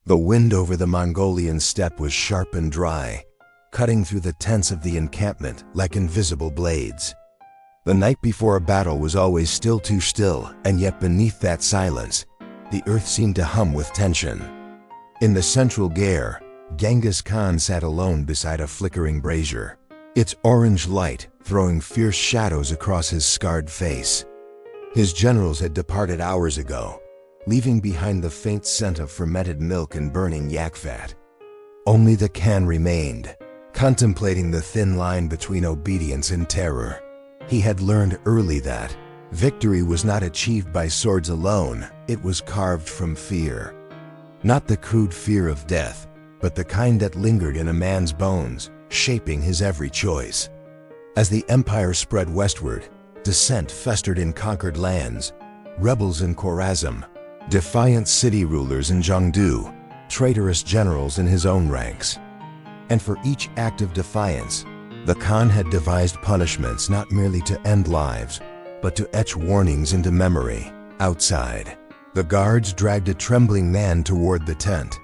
The wind over the Mongolian steppe was sharp and dry, cutting through the tents of the encampment like invisible blades. The night before a battle was always still too still, and yet beneath that silence, the earth seemed to hum with tension. In the central gyre, Genghis Khan sat alone beside a flickering brazier, its orange light throwing fierce shadows across his scarred face. His generals had departed hours ago, leaving behind the faint scent of fermented milk and burning yak fat. Only the Khan remained, contemplating the thin line between obedience and terror. He had learned early that victory was not achieved by swords alone, it was carved from fear. Not the crude fear of death, but the kind that lingered in a man's bones, shaping his every choice. As the empire spread westward, dissent festered in conquered lands, rebels in Khorazm, defiant city rulers in Jiangdu, traitorous generals in his own ranks. And for each act of defiance, the Khan had devised punishments not merely to end lives, but to etch warnings into memory. Outside, the guards dragged a trembling man toward the tent.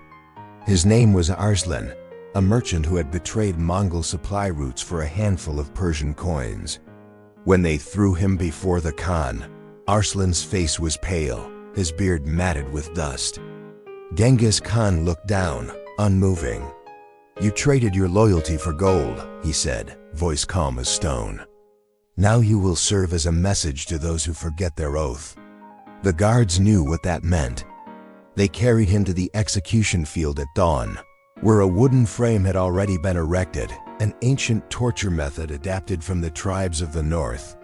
His name was Arslan, a merchant who had betrayed Mongol supply routes for a handful of Persian coins. When they threw him before the Khan, Arslan's face was pale, his beard matted with dust. Genghis Khan looked down, unmoving. "You traded your loyalty for gold," he said, voice calm as stone. "Now you will serve as a message to those who forget their oath." The guards knew what that meant. They carried him to the execution field at dawn, where a wooden frame had already been erected, an ancient torture method adapted from the tribes of the north.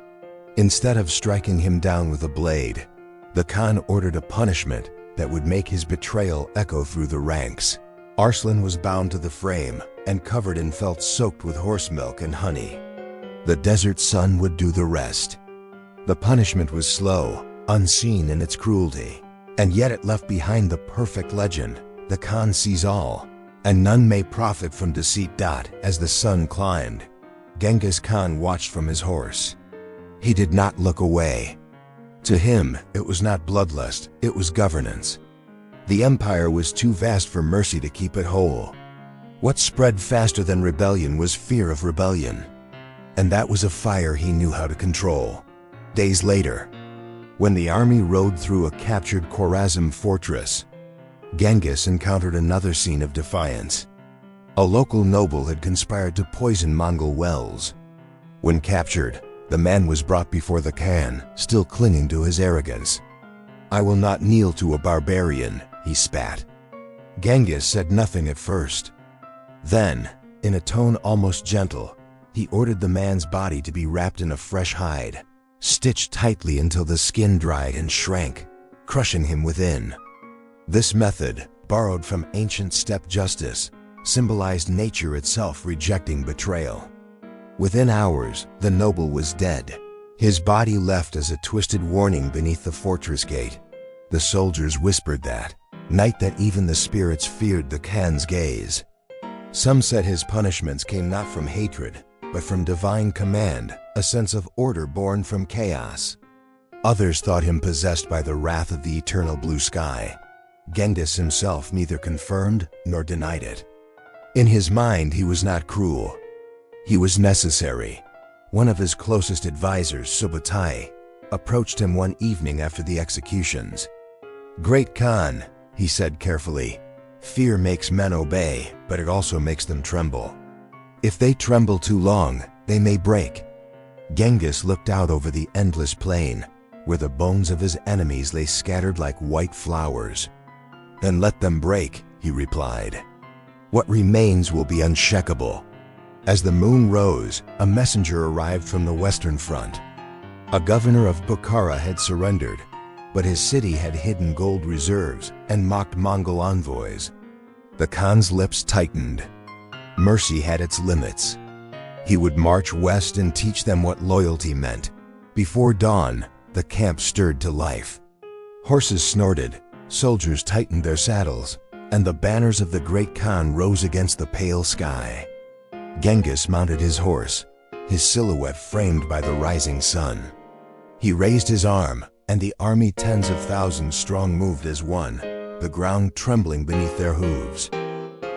Instead of striking him down with a blade, the Khan ordered a punishment that would make his betrayal echo through the ranks. Arslan was bound to the frame and covered in felt soaked with horse milk and honey. The desert sun would do the rest. The punishment was slow, unseen in its cruelty, and yet it left behind the perfect legend: the Khan sees all, and none may profit from deceit. As the sun climbed, Genghis Khan watched from his horse. He did not look away. To him, it was not bloodlust, it was governance. The empire was too vast for mercy to keep it whole. What spread faster than rebellion was fear of rebellion. And that was a fire he knew how to control. Days later, when the army rode through a captured Khorazm fortress, Genghis encountered another scene of defiance. A local noble had conspired to poison Mongol wells. When captured, the man was brought before the Khan, still clinging to his arrogance. "I will not kneel to a barbarian," he spat. Genghis said nothing at first. Then, in a tone almost gentle, he ordered the man's body to be wrapped in a fresh hide, stitched tightly until the skin dried and shrank, crushing him within. This method, borrowed from ancient steppe justice, symbolized nature itself rejecting betrayal. Within hours, the noble was dead, his body left as a twisted warning beneath the fortress gate. The soldiers whispered that night that even the spirits feared the Khan's gaze. Some said his punishments came not from hatred, but from divine command, a sense of order born from chaos. Others thought him possessed by the wrath of the eternal blue sky. Genghis himself neither confirmed nor denied it. In his mind, he was not cruel. He was necessary. One of his closest advisors, Subutai, approached him one evening after the executions. "Great Khan," he said carefully, "fear makes men obey, but it also makes them tremble. If they tremble too long, they may break." Genghis looked out over the endless plain, where the bones of his enemies lay scattered like white flowers. "Then let them break," he replied. "What remains will be unshakable." As the moon rose, a messenger arrived from the western front. A governor of Bukhara had surrendered, but his city had hidden gold reserves and mocked Mongol envoys. The Khan's lips tightened. Mercy had its limits. He would march west and teach them what loyalty meant. Before dawn, the camp stirred to life. Horses snorted, soldiers tightened their saddles, and the banners of the great Khan rose against the pale sky. Genghis mounted his horse, his silhouette framed by the rising sun. He raised his arm, and the army, tens of thousands strong, moved as one, the ground trembling beneath their hooves.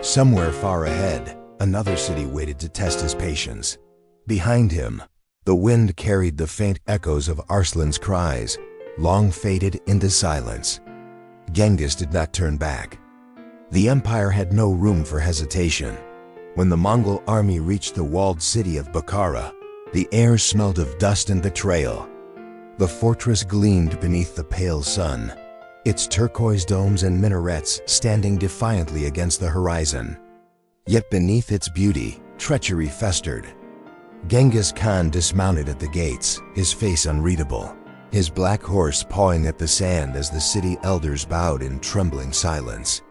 Somewhere far ahead, another city waited to test his patience. Behind him, the wind carried the faint echoes of Arslan's cries, long faded into silence. Genghis did not turn back. The empire had no room for hesitation. When the Mongol army reached the walled city of Bukhara, the air smelled of dust and betrayal. The fortress gleamed beneath the pale sun, its turquoise domes and minarets standing defiantly against the horizon. Yet beneath its beauty, treachery festered. Genghis Khan dismounted at the gates, his face unreadable, his black horse pawing at the sand as the city elders bowed in trembling silence.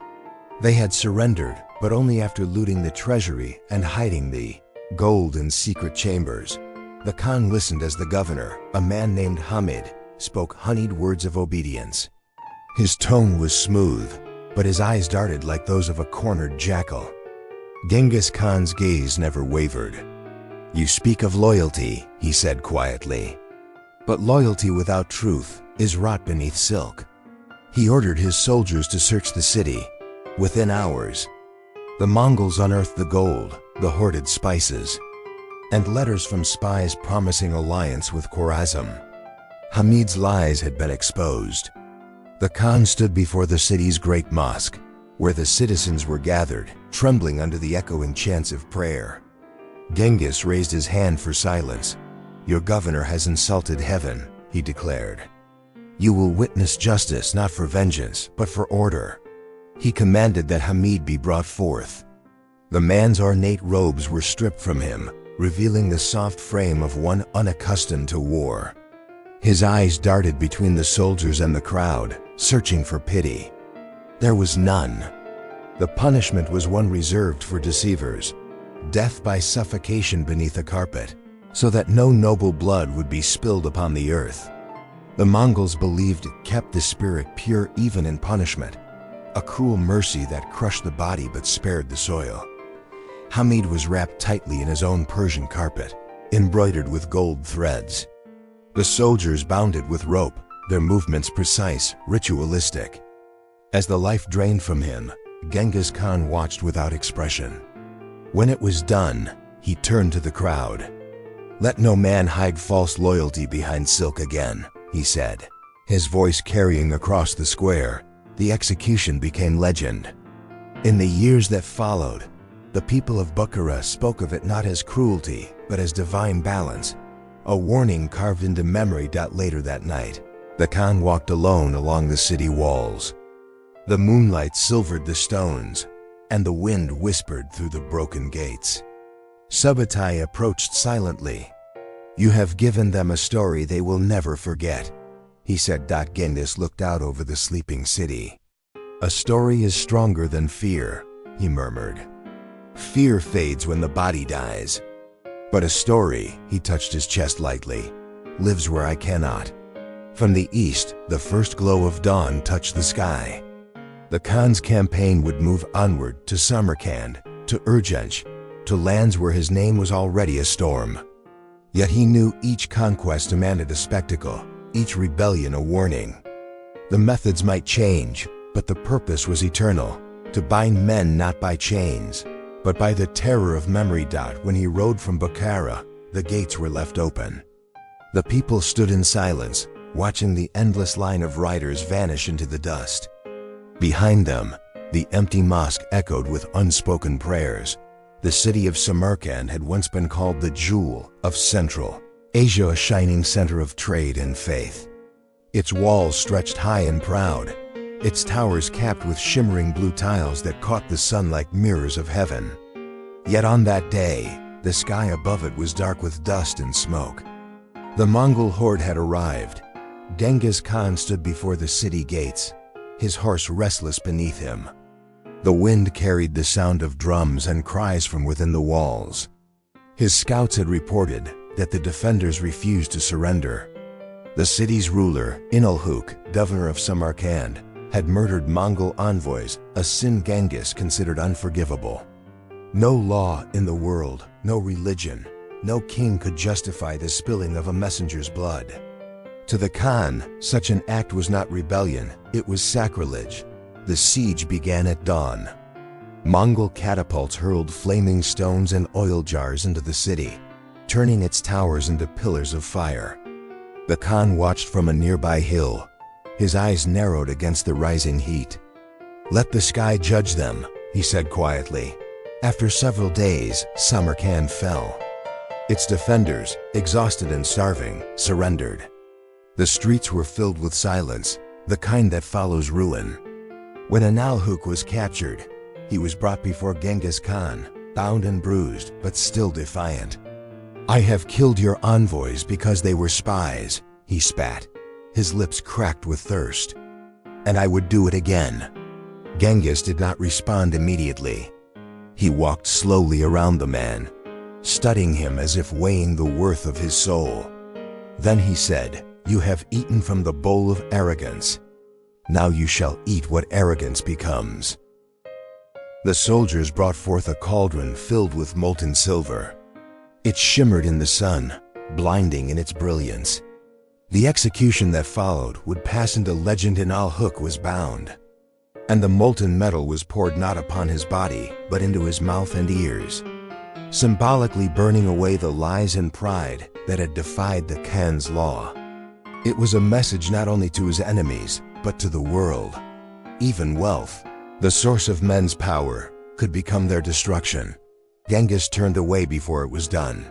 They had surrendered, but only after looting the treasury and hiding the gold in secret chambers. The Khan listened as the governor, a man named Hamid, spoke honeyed words of obedience. His tone was smooth, but his eyes darted like those of a cornered jackal. Genghis Khan's gaze never wavered. "You speak of loyalty," he said quietly. "But loyalty without truth is rot beneath silk." He ordered his soldiers to search the city. Within hours, the Mongols unearthed the gold, the hoarded spices, and letters from spies promising alliance with Khwarezm. Hamid's lies had been exposed. The Khan stood before the city's great mosque, where the citizens were gathered, trembling under the echoing chants of prayer. Genghis raised his hand for silence. "Your governor has insulted heaven," he declared. "You will witness justice not for vengeance, but for order." He commanded that Hamid be brought forth. The man's ornate robes were stripped from him, revealing the soft frame of one unaccustomed to war. His eyes darted between the soldiers and the crowd, searching for pity. There was none. The punishment was one reserved for deceivers, death by suffocation beneath a carpet, so that no noble blood would be spilled upon the earth. The Mongols believed it kept the spirit pure even in punishment, a cruel mercy that crushed the body but spared the soil. Hamid was wrapped tightly in his own Persian carpet, embroidered with gold threads. The soldiers bound it with rope, their movements precise, ritualistic. As the life drained from him, Genghis Khan watched without expression. When it was done, he turned to the crowd. "Let no man hide false loyalty behind silk again," he said, his voice carrying across the square. The execution became legend. In the years that followed, the people of Bukhara spoke of it not as cruelty, but as divine balance, a warning carved into memory. Later that night, the Khan walked alone along the city walls. The moonlight silvered the stones, and the wind whispered through the broken gates. Subutai approached silently. "You have given them a story they will never forget," he said. Genghis looked out over the sleeping city. "A story is stronger than fear," he murmured. "Fear fades when the body dies. But a story," he touched his chest lightly, "lives where I cannot." From the east, the first glow of dawn touched the sky. The Khan's campaign would move onward to Samarkand, to Urgench, to lands where his name was already a storm. Yet he knew each conquest demanded a spectacle, each rebellion a warning. The methods might change, but the purpose was eternal, to bind men not by chains, but by the terror of memory. When he rode from Bukhara, the gates were left open. The people stood in silence, watching the endless line of riders vanish into the dust. Behind them, the empty mosque echoed with unspoken prayers. The city of Samarkand had once been called the jewel of Central Asia, a shining center of trade and faith. Its walls stretched high and proud, its towers capped with shimmering blue tiles that caught the sun like mirrors of heaven. Yet on that day, the sky above it was dark with dust and smoke. The Mongol horde had arrived. Genghis Khan stood before the city gates, his horse restless beneath him. The wind carried the sound of drums and cries from within the walls. His scouts had reported that the defenders refused to surrender. The city's ruler, Inulhuk, governor of Samarkand, had murdered Mongol envoys, a sin Genghis considered unforgivable. No law in the world, no religion, no king could justify the spilling of a messenger's blood. To the Khan, such an act was not rebellion, it was sacrilege. The siege began at dawn. Mongol catapults hurled flaming stones and oil jars into the city, turning its towers into pillars of fire. The Khan watched from a nearby hill, his eyes narrowed against the rising heat. "Let the sky judge them," he said quietly. After several days, Samarkand fell. Its defenders, exhausted and starving, surrendered. The streets were filled with silence, the kind that follows ruin. When Analhuk was captured, he was brought before Genghis Khan, bound and bruised, but still defiant. "I have killed your envoys because they were spies," he spat, his lips cracked with thirst. "And I would do it again." Genghis did not respond immediately. He walked slowly around the man, studying him as if weighing the worth of his soul. Then he said, "You have eaten from the bowl of arrogance. Now you shall eat what arrogance becomes." The soldiers brought forth a cauldron filled with molten silver. It shimmered in the sun, blinding in its brilliance. The execution that followed would pass into legend. Analhuk was bound, and the molten metal was poured not upon his body, but into his mouth and ears, symbolically burning away the lies and pride that had defied the Khan's law. It was a message not only to his enemies, but to the world. Even wealth, the source of men's power, could become their destruction. Genghis turned away before it was done.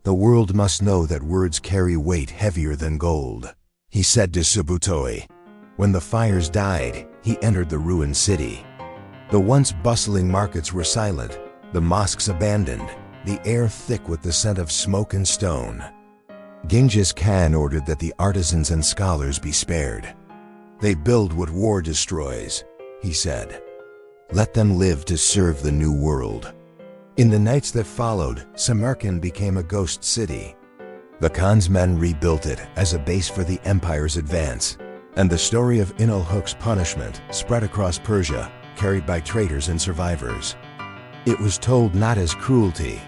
"The world must know that words carry weight heavier than gold," he said to Subutoi. When the fires died, he entered the ruined city. The once bustling markets were silent, the mosques abandoned, the air thick with the scent of smoke and stone. Genghis Khan ordered that the artisans and scholars be spared. "They build what war destroys," he said. "Let them live to serve the new world." In the nights that followed, Samarkand became a ghost city. The Khan's men rebuilt it as a base for the empire's advance, and the story of Analhuk's punishment spread across Persia, carried by traitors and survivors. It was told not as cruelty,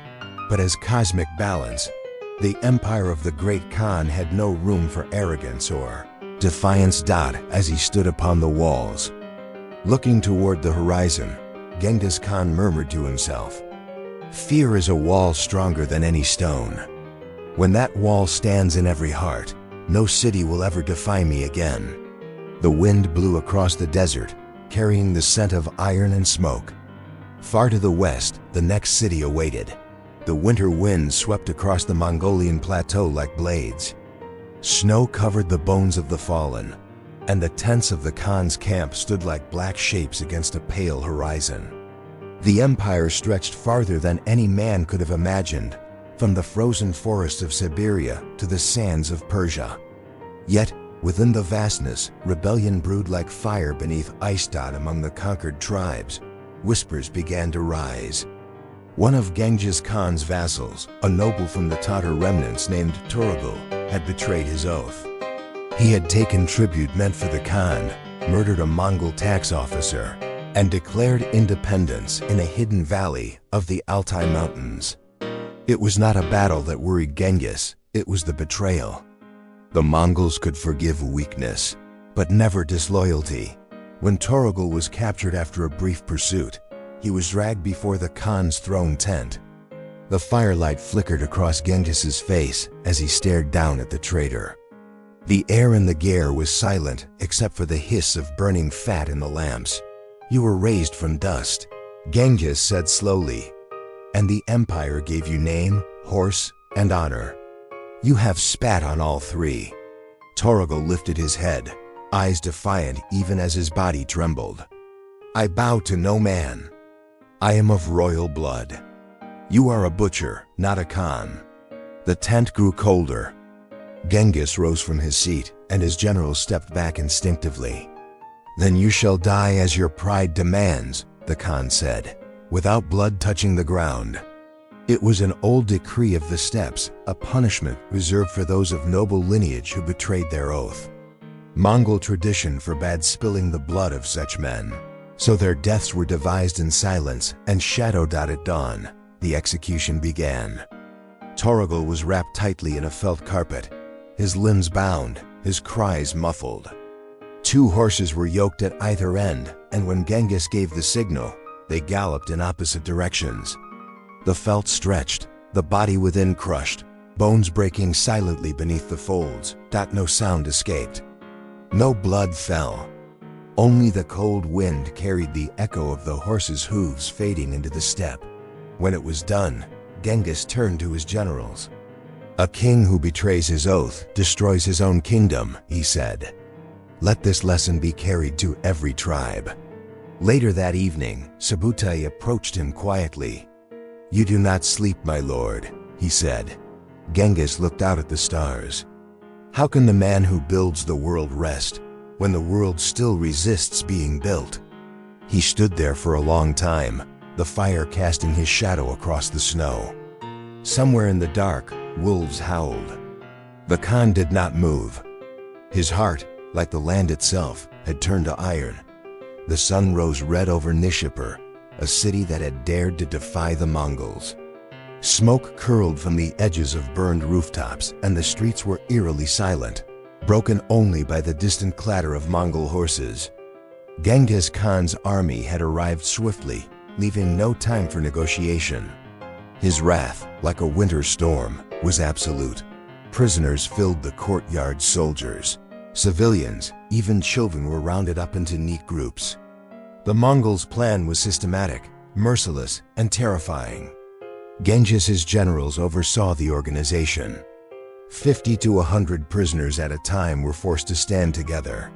but as cosmic balance. The empire of the great Khan had no room for arrogance or defiance. As he stood upon the walls, looking toward the horizon, Genghis Khan murmured to himself, "Fear is a wall stronger than any stone. When that wall stands in every heart, no city will ever defy me again." The wind blew across the desert, carrying the scent of iron and smoke. Far to the west, the next city awaited. The winter wind swept across the Mongolian plateau like blades. Snow covered the bones of the fallen, and the tents of the Khan's camp stood like black shapes against a pale horizon. The empire stretched farther than any man could have imagined, from the frozen forests of Siberia to the sands of Persia. Yet, within the vastness, rebellion brewed like fire beneath ice. Among the conquered tribes, whispers began to rise. One of Genghis Khan's vassals, a noble from the Tatar remnants named Torogul, had betrayed his oath. He had taken tribute meant for the Khan, murdered a Mongol tax officer, and declared independence in a hidden valley of the Altai Mountains. It was not a battle that worried Genghis, it was the betrayal. The Mongols could forgive weakness, but never disloyalty. When Torogul was captured after a brief pursuit, he was dragged before the Khan's throne tent. The firelight flickered across Genghis's face as he stared down at the traitor. The air in the gyre was silent except for the hiss of burning fat in the lamps. "You were raised from dust," Genghis said slowly, "and the empire gave you name, horse, and honor. You have spat on all three." Torogul lifted his head, eyes defiant even as his body trembled. "I bow to no man. I am of royal blood. You are a butcher, not a Khan." The tent grew colder. Genghis rose from his seat, and his generals stepped back instinctively. "Then you shall die as your pride demands," the Khan said, without blood touching the ground. It was an old decree of the steppes, a punishment reserved for those of noble lineage who betrayed their oath. Mongol tradition forbade spilling the blood of such men, so their deaths were devised in silence and shadowed out at dawn. The execution began. Torogul was wrapped tightly in a felt carpet, his limbs bound, his cries muffled. 2 horses were yoked at either end, and when Genghis gave the signal, they galloped in opposite directions. The felt stretched, the body within crushed, bones breaking silently beneath the folds, that no sound escaped. No blood fell. Only the cold wind carried the echo of the horses' hooves fading into the steppe. When it was done, Genghis turned to his generals. "A king who betrays his oath destroys his own kingdom," he said. "Let this lesson be carried to every tribe." Later that evening, Subutai approached him quietly. "You do not sleep, my lord," he said. Genghis looked out at the stars. "How can the man who builds the world rest when the world still resists being built?" He stood there for a long time, the fire casting his shadow across the snow. Somewhere in the dark, wolves howled. The Khan did not move. His heart, like the land itself, had turned to iron. The sun rose red over Nishapur, a city that had dared to defy the Mongols. Smoke curled from the edges of burned rooftops, and the streets were eerily silent, broken only by the distant clatter of Mongol horses. Genghis Khan's army had arrived swiftly, leaving no time for negotiation. His wrath, like a winter storm, was absolute. Prisoners filled the courtyard. Soldiers, civilians, even children were rounded up into neat groups. The Mongols' plan was systematic, merciless, and terrifying. Genghis's generals oversaw the organization. 50 to 100 prisoners at a time were forced to stand together.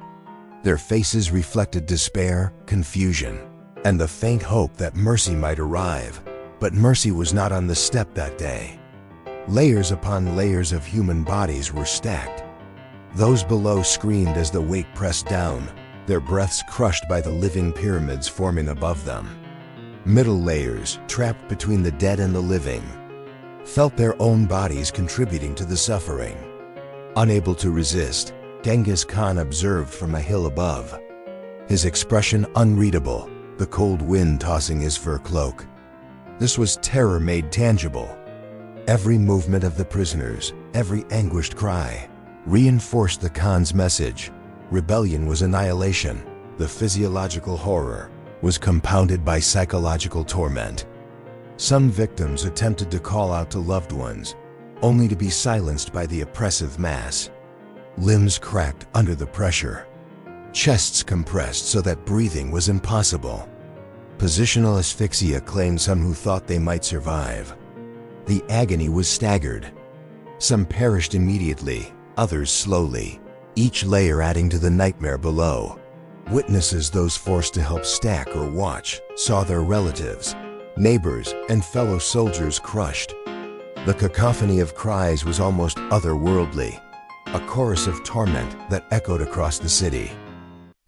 Their faces reflected despair, confusion, and the faint hope that mercy might arrive. But mercy was not on the steppe that day. Layers upon layers of human bodies were stacked. Those below screamed as the weight pressed down, their breaths crushed by the living pyramids forming above them. Middle layers, trapped between the dead and the living, felt their own bodies contributing to the suffering. Unable to resist, Genghis Khan observed from a hill above. His expression unreadable, the cold wind tossing his fur cloak. This was terror made tangible. Every movement of the prisoners, every anguished cry, reinforced the Khan's message. Rebellion was annihilation. The physiological horror was compounded by psychological torment. Some victims attempted to call out to loved ones, only to be silenced by the oppressive mass. Limbs cracked under the pressure. Chests compressed so that breathing was impossible. Positional asphyxia claimed some who thought they might survive. The agony was staggered. Some perished immediately, others slowly, each layer adding to the nightmare below. Witnesses, those forced to help stack or watch, saw their relatives, neighbors, and fellow soldiers crushed. The cacophony of cries was almost otherworldly, a chorus of torment that echoed across the city.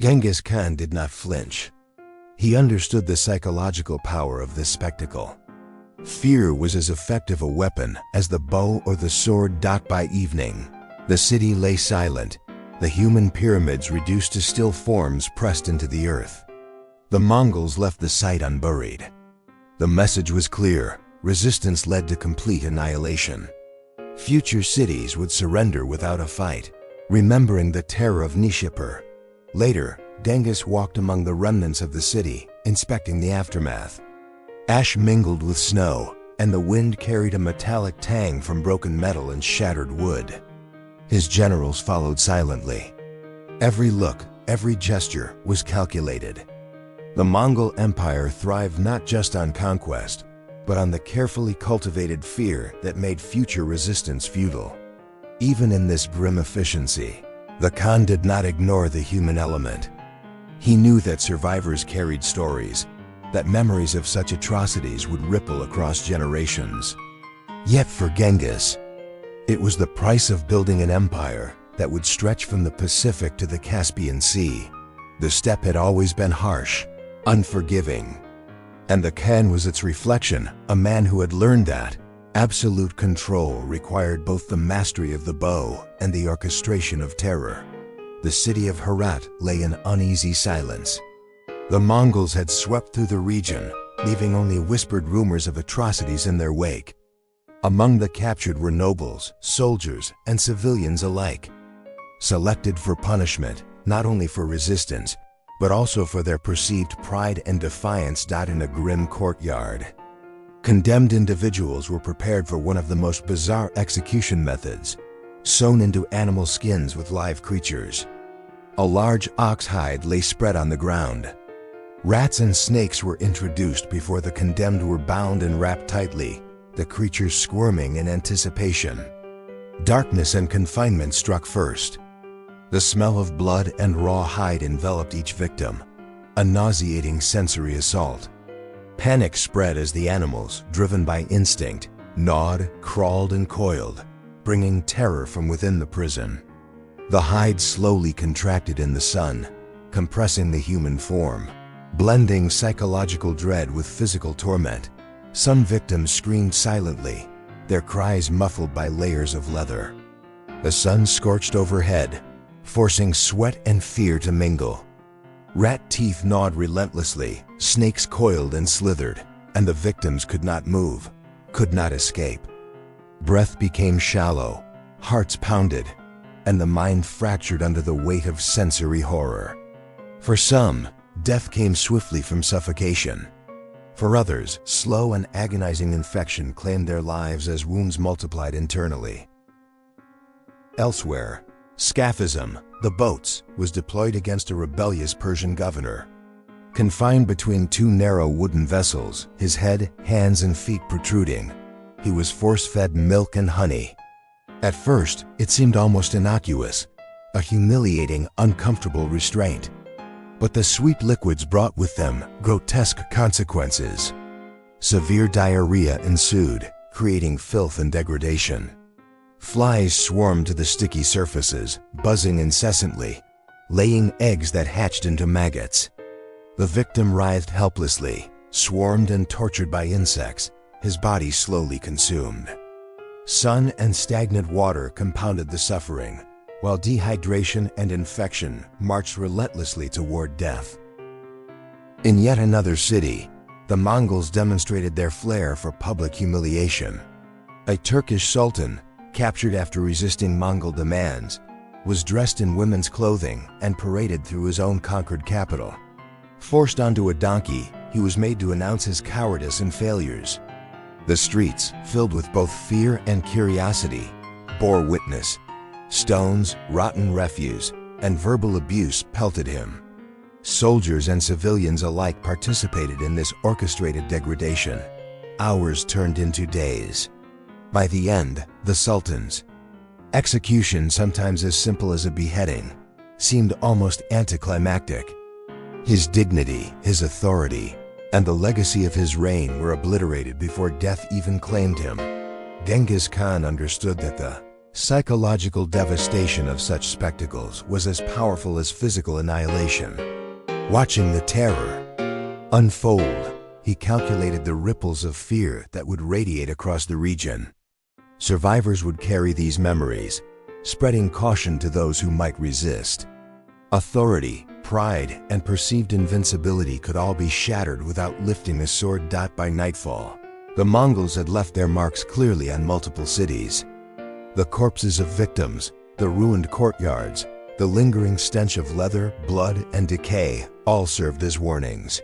Genghis Khan did not flinch. He understood the psychological power of this spectacle. Fear was as effective a weapon as the bow or the sword. By evening, the city lay silent, the human pyramids reduced to still forms pressed into the earth. The Mongols left the site unburied. The message was clear: resistance led to complete annihilation. Future cities would surrender without a fight, remembering the terror of Nishapur. Later, Genghis walked among the remnants of the city, inspecting the aftermath. Ash mingled with snow, and the wind carried a metallic tang from broken metal and shattered wood. His generals followed silently. Every look, every gesture was calculated. The Mongol Empire thrived not just on conquest, but on the carefully cultivated fear that made future resistance futile. Even in this grim efficiency, the Khan did not ignore the human element. He knew that survivors carried stories, that memories of such atrocities would ripple across generations. Yet for Genghis, it was the price of building an empire that would stretch from the Pacific to the Caspian Sea. The steppe had always been harsh, unforgiving, and the Khan was its reflection, a man who had learned that absolute control required both the mastery of the bow and the orchestration of terror. The city of Herat lay in uneasy silence. The Mongols had swept through the region, leaving only whispered rumors of atrocities in their wake. Among the captured were nobles, soldiers, and civilians alike, selected for punishment, not only for resistance, but also for their perceived pride and defiance. In a grim courtyard, condemned individuals were prepared for one of the most bizarre execution methods, sewn into animal skins with live creatures. A large ox hide lay spread on the ground. Rats and snakes were introduced before the condemned were bound and wrapped tightly, the creatures squirming in anticipation. Darkness and confinement struck first. The smell of blood and raw hide enveloped each victim, a nauseating sensory assault. Panic spread as the animals, driven by instinct, gnawed, crawled, and coiled, bringing terror from within the prison. The hide slowly contracted in the sun, compressing the human form, blending psychological dread with physical torment. Some victims screamed silently, their cries muffled by layers of leather. The sun scorched overhead, forcing sweat and fear to mingle. Rat teeth gnawed relentlessly, snakes coiled and slithered, and the victims could not move, could not escape. Breath became shallow, hearts pounded, and the mind fractured under the weight of sensory horror. For some, death came swiftly from suffocation. For others, slow and agonizing infection claimed their lives as wounds multiplied internally. Elsewhere, Scaphism, the boats, was deployed against a rebellious Persian governor. Confined between two narrow wooden vessels, his head, hands, and feet protruding, he was force-fed milk and honey. At first, it seemed almost innocuous, a humiliating, uncomfortable restraint. But the sweet liquids brought with them grotesque consequences. Severe diarrhea ensued, creating filth and degradation. Flies swarmed to the sticky surfaces, buzzing incessantly, laying eggs that hatched into maggots. The victim writhed helplessly, swarmed and tortured by insects, his body slowly consumed. Sun and stagnant water compounded the suffering, while dehydration and infection marched relentlessly toward death. In yet another city, the Mongols demonstrated their flair for public humiliation. A Turkish sultan, captured after resisting Mongol demands, was dressed in women's clothing and paraded through his own conquered capital. Forced onto a donkey, he was made to announce his cowardice and failures. The streets, filled with both fear and curiosity, bore witness. Stones, rotten refuse, and verbal abuse pelted him. Soldiers and civilians alike participated in this orchestrated degradation. Hours turned into days. By the end, the Sultan's execution, sometimes as simple as a beheading, seemed almost anticlimactic. His dignity, his authority, and the legacy of his reign were obliterated before death even claimed him. Genghis Khan understood that the psychological devastation of such spectacles was as powerful as physical annihilation. Watching the terror unfold, he calculated the ripples of fear that would radiate across the region. Survivors would carry these memories, spreading caution to those who might resist. Authority, pride, and perceived invincibility could all be shattered without lifting a sword. By nightfall, the Mongols had left their marks clearly on multiple cities. The corpses of victims, the ruined courtyards, the lingering stench of leather, blood, and decay all served as warnings.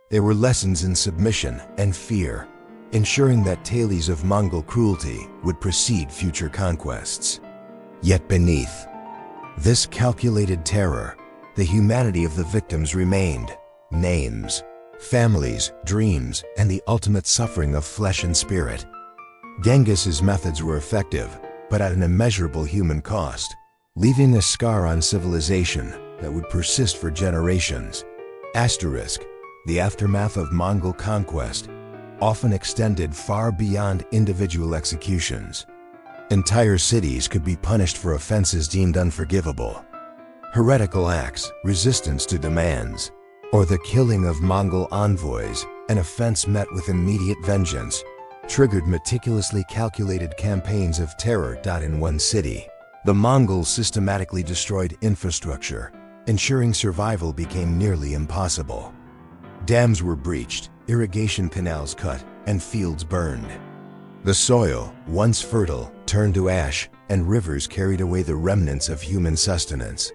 They were lessons in submission and fear, ensuring that tales of Mongol cruelty would precede future conquests. Yet beneath this calculated terror, the humanity of the victims remained: names, families, dreams, and the ultimate suffering of flesh and spirit. Genghis's methods were effective, but at an immeasurable human cost, leaving a scar on civilization that would persist for generations. Asterisk, the aftermath of Mongol conquest often extended far beyond individual executions. Entire cities could be punished for offenses deemed unforgivable. Heretical acts, resistance to demands, or the killing of Mongol envoys, an offense met with immediate vengeance, triggered meticulously calculated campaigns of terror. In one city, the Mongols systematically destroyed infrastructure, ensuring survival became nearly impossible. Dams were breached, irrigation canals cut, and fields burned. The soil, once fertile, turned to ash, and rivers carried away the remnants of human sustenance.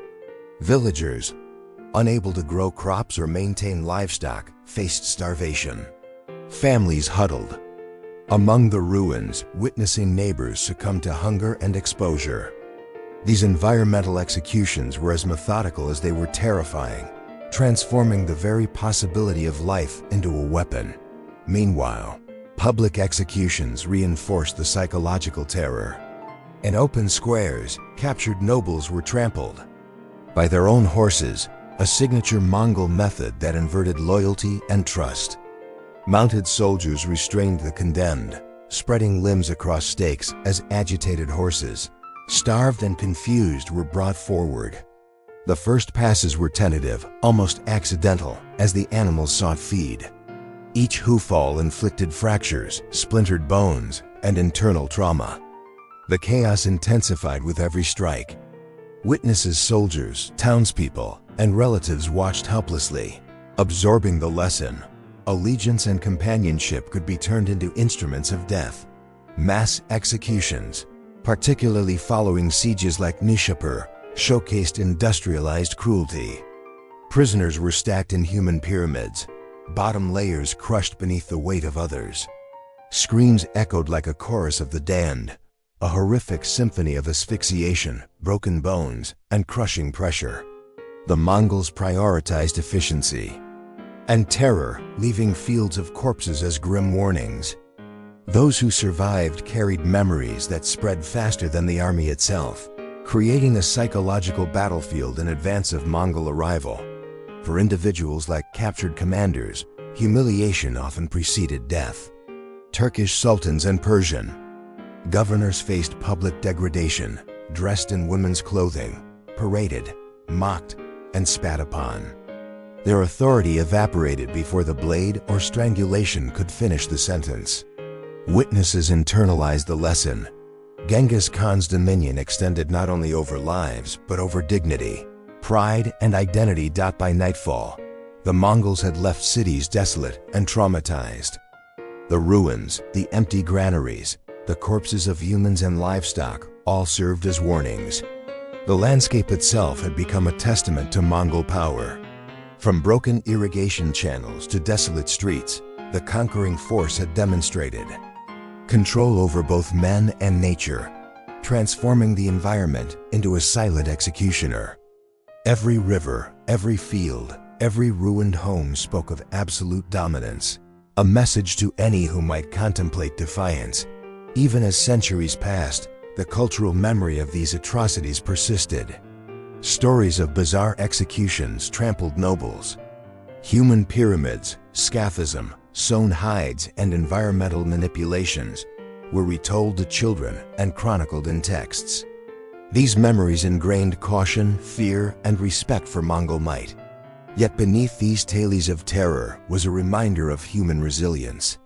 Villagers, unable to grow crops or maintain livestock, faced starvation. Families huddled among the ruins, witnessing neighbors succumb to hunger and exposure. These environmental executions were as methodical as they were terrifying, transforming the very possibility of life into a weapon. Meanwhile, public executions reinforced the psychological terror. In open squares, captured nobles were trampled by their own horses, a signature Mongol method that inverted loyalty and trust. Mounted soldiers restrained the condemned, spreading limbs across stakes as agitated horses, starved and confused, were brought forward. The first passes were tentative, almost accidental, as the animals sought feed. Each hoofall inflicted fractures, splintered bones, and internal trauma. The chaos intensified with every strike. Witnesses, soldiers, townspeople, and relatives watched helplessly, absorbing the lesson. Allegiance and companionship could be turned into instruments of death. Mass executions, particularly following sieges like Nishapur, showcased industrialized cruelty. Prisoners were stacked in human pyramids, bottom layers crushed beneath the weight of others. Screams echoed like a chorus of the damned, a horrific symphony of asphyxiation, broken bones, and crushing pressure. The Mongols prioritized efficiency and terror, leaving fields of corpses as grim warnings. Those who survived carried memories that spread faster than the army itself, creating a psychological battlefield in advance of Mongol arrival. For individuals like captured commanders, humiliation often preceded death. Turkish sultans and Persian governors faced public degradation, dressed in women's clothing, paraded, mocked, and spat upon. Their authority evaporated before the blade or strangulation could finish the sentence. Witnesses internalized the lesson. Genghis Khan's dominion extended not only over lives, but over dignity, pride, and identity. By nightfall, the Mongols had left cities desolate and traumatized. The ruins, the empty granaries, the corpses of humans and livestock all served as warnings. The landscape itself had become a testament to Mongol power. From broken irrigation channels to desolate streets, the conquering force had demonstrated control over both men and nature, transforming the environment into a silent executioner. Every river, every field, every ruined home spoke of absolute dominance, a message to any who might contemplate defiance. Even as centuries passed, the cultural memory of these atrocities persisted. Stories of bizarre executions trampled nobles, human pyramids, scaphism, sewn hides, and environmental manipulations were retold to children and chronicled in texts. These memories ingrained caution, fear, and respect for Mongol might. Yet beneath these tales of terror was a reminder of human resilience.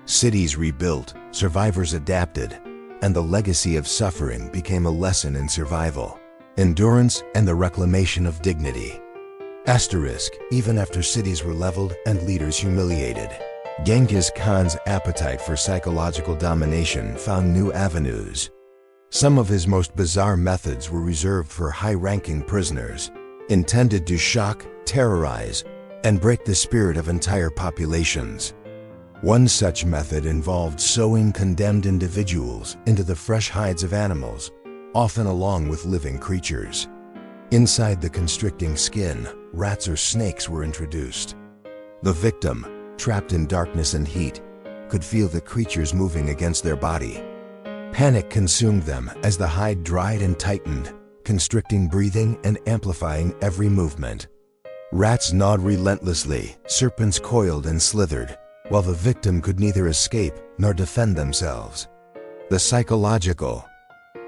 Cities rebuilt, survivors adapted, and the legacy of suffering became a lesson in survival, endurance, and the reclamation of dignity. Asterisk, even after cities were leveled and leaders humiliated, Genghis Khan's appetite for psychological domination found new avenues. Some of his most bizarre methods were reserved for high-ranking prisoners, intended to shock, terrorize, and break the spirit of entire populations. One such method involved sewing condemned individuals into the fresh hides of animals, often along with living creatures. Inside the constricting skin, rats or snakes were introduced. The victim, trapped in darkness and heat, could feel the creatures moving against their body. Panic consumed them as the hide dried and tightened, constricting breathing and amplifying every movement. Rats gnawed relentlessly, serpents coiled and slithered, while the victim could neither escape nor defend themselves. The psychological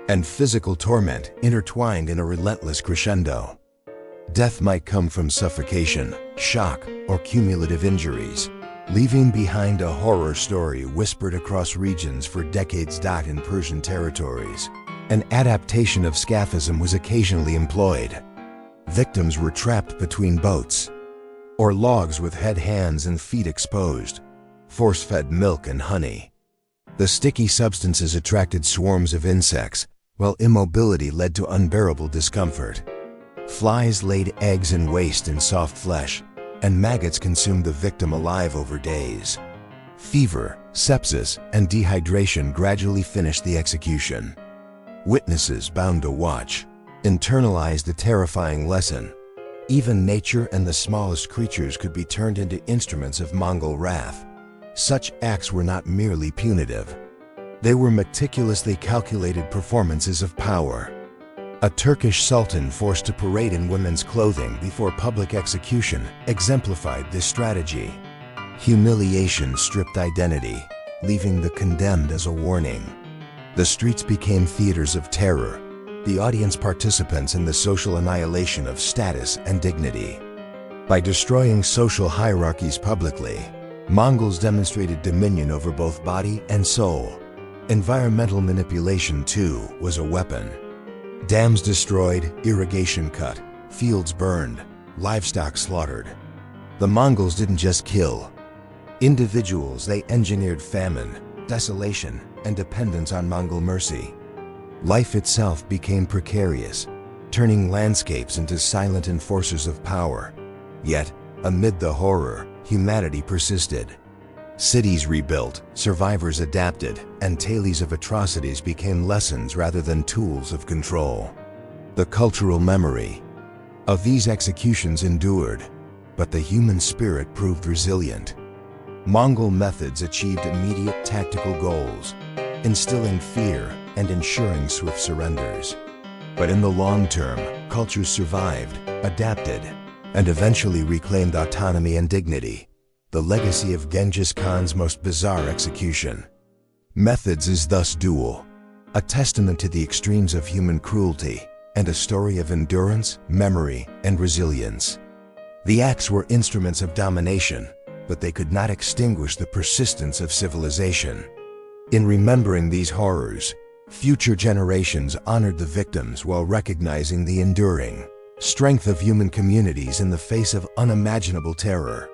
and physical torment intertwined in a relentless crescendo. Death might come from suffocation, shock, or cumulative injuries, leaving behind a horror story whispered across regions for decades. In Persian territories, an adaptation of scaphism was occasionally employed. Victims were trapped between boats or logs with head, hands, and feet exposed, force-fed milk and honey. The sticky substances attracted swarms of insects, while immobility led to unbearable discomfort. Flies laid eggs in waste and soft flesh, and maggots consumed the victim alive over days. Fever, sepsis, and dehydration gradually finished the execution. Witnesses bound to watch internalized the terrifying lesson. Even nature and the smallest creatures could be turned into instruments of Mongol wrath. Such acts were not merely punitive. They were meticulously calculated performances of power. A Turkish sultan forced to parade in women's clothing before public execution exemplified this strategy. Humiliation stripped identity, leaving the condemned as a warning. The streets became theaters of terror, the audience participants in the social annihilation of status and dignity. By destroying social hierarchies publicly, Mongols demonstrated dominion over both body and soul. Environmental manipulation, too, was a weapon. Dams destroyed, irrigation cut, fields burned, livestock slaughtered. The Mongols didn't just kill individuals, they engineered famine, desolation, and dependence on Mongol mercy. Life itself became precarious, turning landscapes into silent enforcers of power. Yet, amid the horror, humanity persisted. Cities rebuilt, survivors adapted, and tales of atrocities became lessons rather than tools of control. The cultural memory of these executions endured, but the human spirit proved resilient. Mongol methods achieved immediate tactical goals, instilling fear and ensuring swift surrenders. But in the long term, cultures survived, adapted, and eventually reclaimed autonomy and dignity. The legacy of Genghis Khan's most bizarre execution. Methods is thus dual, a testament to the extremes of human cruelty and a story of endurance, memory, and resilience. The acts were instruments of domination, but they could not extinguish the persistence of civilization. In remembering these horrors, future generations honored the victims while recognizing the enduring strength of human communities in the face of unimaginable terror.